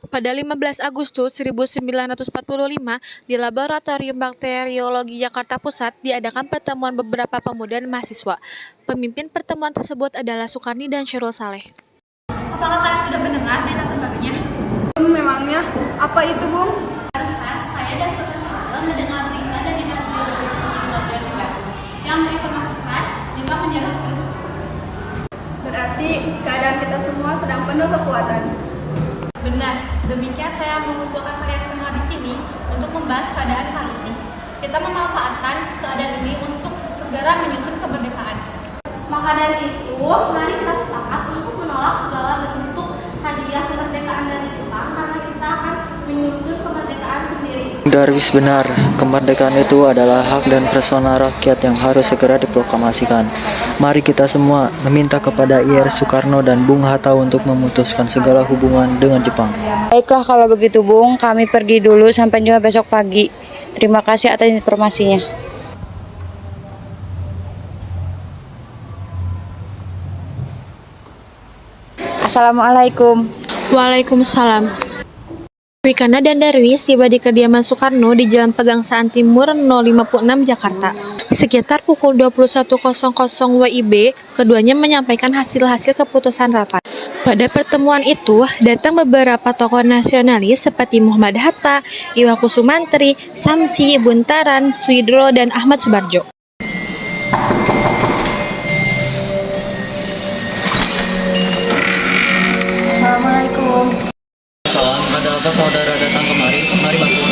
Pada 15 Agustus 1945, di Laboratorium Bakteriologi Jakarta Pusat diadakan pertemuan beberapa pemuda dan mahasiswa. Pemimpin pertemuan tersebut adalah Sukarni dan Syarul Saleh. Apakah kalian sudah mendengar berita terbarunya? Memangnya, apa itu, Bung? Barusan saya dan saudara mendengar berita dari radio televisi Lombok Negara yang menginformasikan jumlah penjara terus. Berarti keadaan kita semua sedang penuh kekuatan. Benar, demikian saya mengumpulkan kalian semua di sini untuk membahas keadaan kali ini. Kita memanfaatkan keadaan ini untuk segera menyusun kemerdekaan. Maka dari itu, mari kita sepakat untuk menolak segala bentuk hadiah kemerdekaan dari Jepang karena kita akan menyusun kemerdekaan sendiri. Darwis benar, kemerdekaan itu adalah hak dan pesona rakyat yang harus segera diproklamasikan. Mari kita semua meminta kepada Ir Soekarno dan Bung Hatta untuk memutuskan segala hubungan dengan Jepang. Baiklah kalau begitu Bung, kami pergi dulu, sampai jumpa besok pagi. Terima kasih atas informasinya. Assalamualaikum. Waalaikumsalam. Wikana dan Darwis tiba di kediaman Soekarno di Jalan Pegangsaan Timur 056 Jakarta. Sekitar pukul 21.00 WIB, keduanya menyampaikan hasil-hasil keputusan rapat. Pada pertemuan itu, datang beberapa tokoh nasionalis seperti Muhammad Hatta, Iwaku Sumantri, Samsi, Buntaran, Suidro, dan Ahmad Subarjo. Assalamualaikum. Salam, ada apa saudara datang kemari? Mari masuk.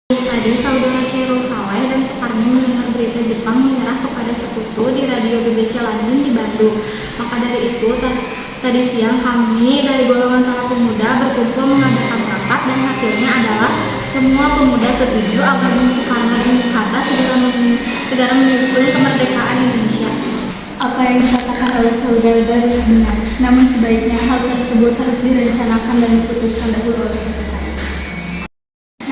Tadi saudara Syarul Saleh dan Sukarni mendengar berita Jepang menyerah kepada sekutu di radio BBC London di Bandung. Maka dari itu, tadi siang kami dari golongan para pemuda berkumpul mengadakan rapat dan hasilnya adalah semua pemuda setuju agar Bung Soekarno dan Bung Hatta segera menyusun kemerdekaan Indonesia. Apa yang dikatakan oleh saudara Darwis benar, namun sebaiknya hal tersebut harus direncanakan dan diputuskan dahulu oleh PPKI.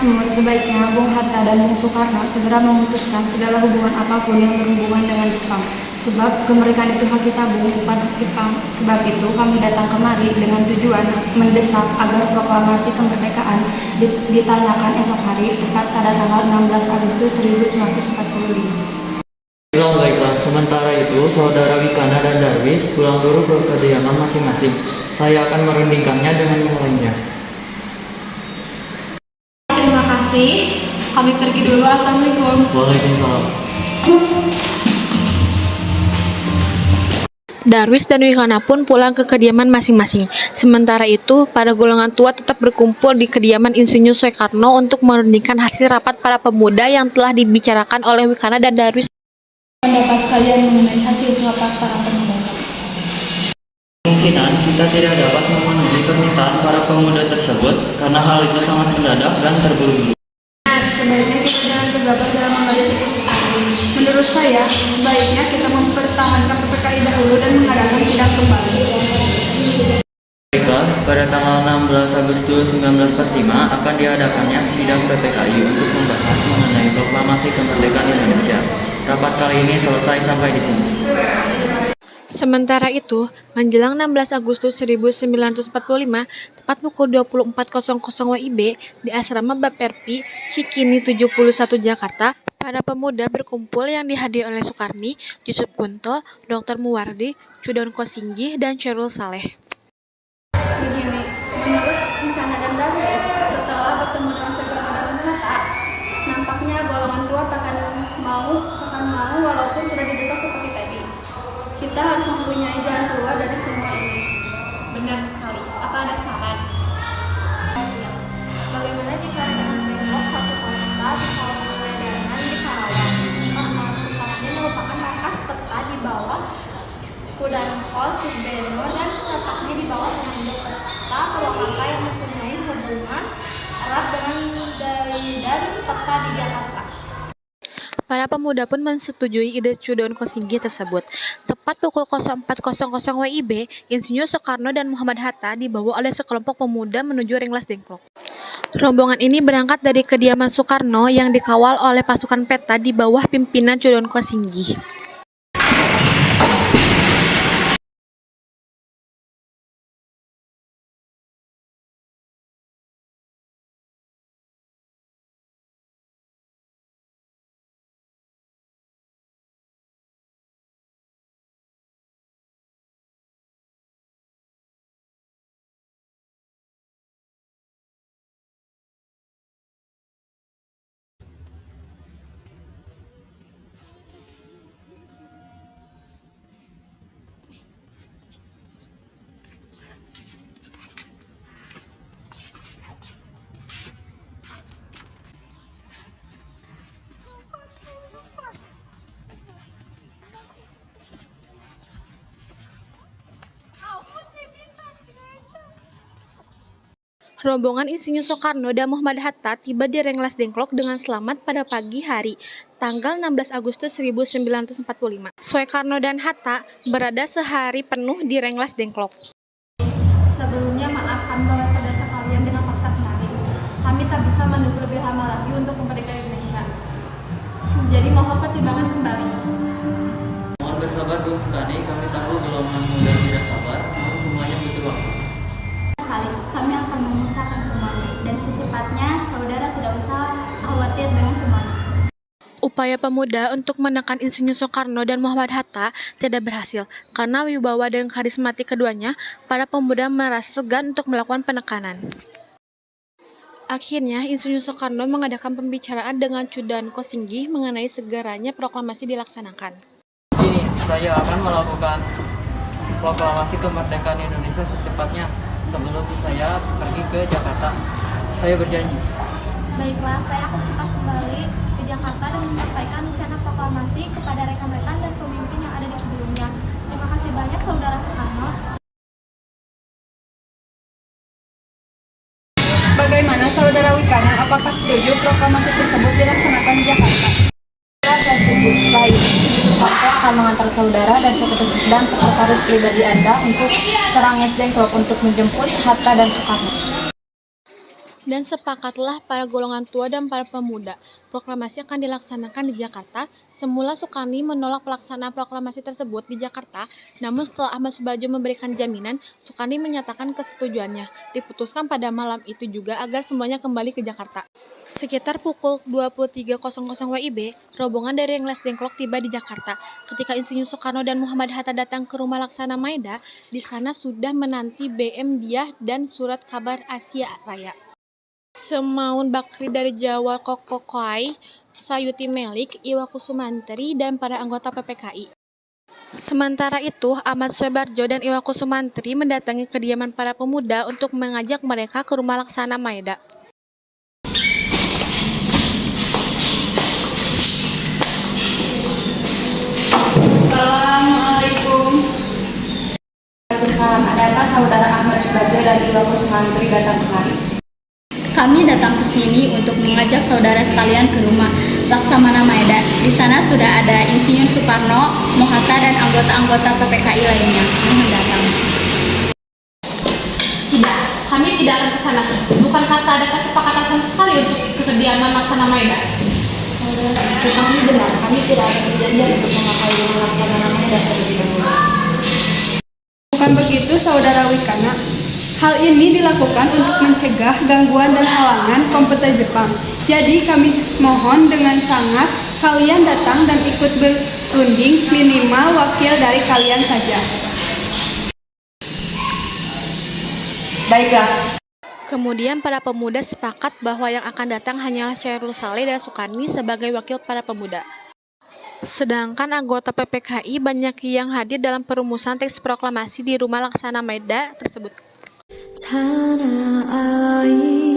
Namun sebaiknya Bung Hatta dan Bung Soekarno segera memutuskan segala hubungan apapun yang berhubungan dengan Jepang. Sebab kemerdekaan itu hak kita, Bung, bukan hak Jepang. Sebab itu kami datang kemari dengan tujuan mendesak agar proklamasi kemerdekaan ditanyakan esok hari tepat pada tanggal 16 Agustus 1945. Baiklah, sementara itu saudara Wikana dan Darwis pulang dulu ke kediaman masing-masing. Saya akan merundingkannya dengan yang lainnya. Terima kasih. Kami pergi dulu. Assalamualaikum. Waalaikumsalam. Darwis dan Wikana pun pulang ke kediaman masing-masing. Sementara itu, para golongan tua tetap berkumpul di kediaman Insinyur Soekarno untuk merundingkan hasil rapat para pemuda yang telah dibicarakan oleh Wikana dan Darwis. Pendapat kalian mengenai hasil rapat para pemuda? Kemungkinan kita tidak dapat memenuhi permintaan para pemuda tersebut karena hal itu sangat mendadak dan terburu-buru. Sebaiknya kita jangan gegabah dalam mengambil keputusan. Menurut saya, sebaiknya kita mempertahankan PPKI dahulu dan mengadakan sidang kembali. Baiklah, pada tanggal 16 Agustus 1945 akan diadakannya sidang PPKI untuk membahas mengenai proklamasi kemerdekaan Indonesia. Rapat kali ini selesai sampai di sini. Sementara itu, menjelang 16 Agustus 1945, tepat pukul 24.00 WIB, di asrama Baperpi, Cikini 71 Jakarta, para pemuda berkumpul yang dihadiri oleh Sukarni, Yusuf Kunto, Dr. Muwardi, Cudon Kosinggih, dan Syarul Saleh. Begini, menurut Wikana dan Darwis, setelah bertemu dengan Soekarno dan Bung Hatta, nampaknya golongan tua akan mau walaupun sudah didesak seperti tadi. Kita harus mempunyai jalan keluar dari semua ini. Benar sekali. Apa ada saran? Bagaimana jika dengan tembok satu kota di kolong peredaran di Karawang? Sekarang ini merupakan markas peta di bawah Kudanko, Subeno, dan letaknya di bawah penanda peta Purwakarta yang mempunyai hubungan erat dengan dan peta di Jakarta. Para pemuda pun mensetujui ide Chudon Kosingi tersebut. Tepat pukul 04.00 WIB, Insinyur Soekarno dan Muhammad Hatta dibawa oleh sekelompok pemuda menuju Rengas Dengklok. Rombongan ini berangkat dari kediaman Soekarno yang dikawal oleh pasukan peta di bawah pimpinan Chudon Kosingi. Rombongan Insinyur Soekarno dan Muhammad Hatta tiba di Rengas Dengklok dengan selamat pada pagi hari, tanggal 16 Agustus 1945. Soekarno dan Hatta berada sehari penuh di Rengas Dengklok. Sebelumnya maafkan bahwa saudara sekalian dengan paksa kemari. Kami tak bisa menunggu lebih lama lagi untuk kemerdekaan Indonesia. Jadi mohon pertimbangan kembali. Mohon bersabar Bung Sukani, kami tahu golongan muda tidak sabar, namun semuanya butuh waktu. Sekali, kami akan memusnahkan semuanya dan secepatnya saudara tidak usah khawatir dengan semuanya. Upaya pemuda untuk menekan Insinyur Soekarno dan Muhammad Hatta tidak berhasil karena wibawa dan karismatik keduanya, para pemuda merasa segan untuk melakukan penekanan. Akhirnya, Insinyur Soekarno mengadakan pembicaraan dengan Chudon Kosingi mengenai segaranya proklamasi dilaksanakan. Ini, saya akan melakukan proklamasi kemerdekaan Indonesia secepatnya sebelum saya pergi ke Jakarta. Saya berjanji. Baiklah, saya akan cepat kembali ke Jakarta dan menyampaikan rencana proklamasi kepada rekan-rekan dan pemimpin yang ada di sebelumnya. Terima kasih banyak Saudara Soekarno. Bagaimana Saudara Wikana, apakah setuju proklamasi tersebut dilaksanakan di Jakarta? Saya setuju. Setelah itu, Soekarno akan mengantar saudara dan sekretaris pribadi Anda untuk ke Rengas Dengklok untuk menjemput Hatta dan Soekarno. Dan sepakatlah para golongan tua dan para pemuda. Proklamasi akan dilaksanakan di Jakarta. Semula Soekarni menolak pelaksanaan proklamasi tersebut di Jakarta, namun setelah Ahmad Subarjo memberikan jaminan, Soekarni menyatakan kesetujuannya. Diputuskan pada malam itu juga agar semuanya kembali ke Jakarta. Sekitar pukul 23.00 WIB, rombongan dari Rengas Dengklok tiba di Jakarta. Ketika Insinyur Soekarno dan Muhammad Hatta datang ke rumah Laksana Maeda, di sana sudah menanti BM Diah dan surat kabar Asia Raya. Semaun Bakri dari Jawa Kokokai, Sayuti Melik, Iwa Kusumantri, dan para anggota PPKI. Sementara itu, Ahmad Subarjo dan Iwa Kusumantri mendatangi kediaman para pemuda untuk mengajak mereka ke rumah Laksana Maeda. Assalamualaikum. Waalaikumsalam. Ada apa saudara Ahmad Subarjo dan Iwa Kusumantri datang kemari? Kami datang ke sini untuk mengajak saudara sekalian ke rumah Laksamana Maeda. Di sana sudah ada Insinyur Soekarno, Mohatta, dan anggota-anggota PPKI lainnya. Mohon datang. Tidak, kami tidak akan ke sana. Bukankah tak ada kesepakatan sama sekali untuk ke kediaman Laksana Maeda? Saudara Soekarno benar, kami tidak ada perjanjian untuk memakai rumah Laksamana Maeda terlebih dahulu. Bukan begitu Saudara Wikana. Hal ini dilakukan untuk mencegah gangguan dan halangan kompeten Jepang. Jadi kami mohon dengan sangat kalian datang dan ikut berunding, minimal wakil dari kalian saja. Baiklah. Kemudian para pemuda sepakat bahwa yang akan datang hanyalah Chairul Saleh dan Soekarni sebagai wakil para pemuda. Sedangkan anggota PPKI banyak yang hadir dalam perumusan teks proklamasi di rumah Laksana Maeda tersebut. tanah air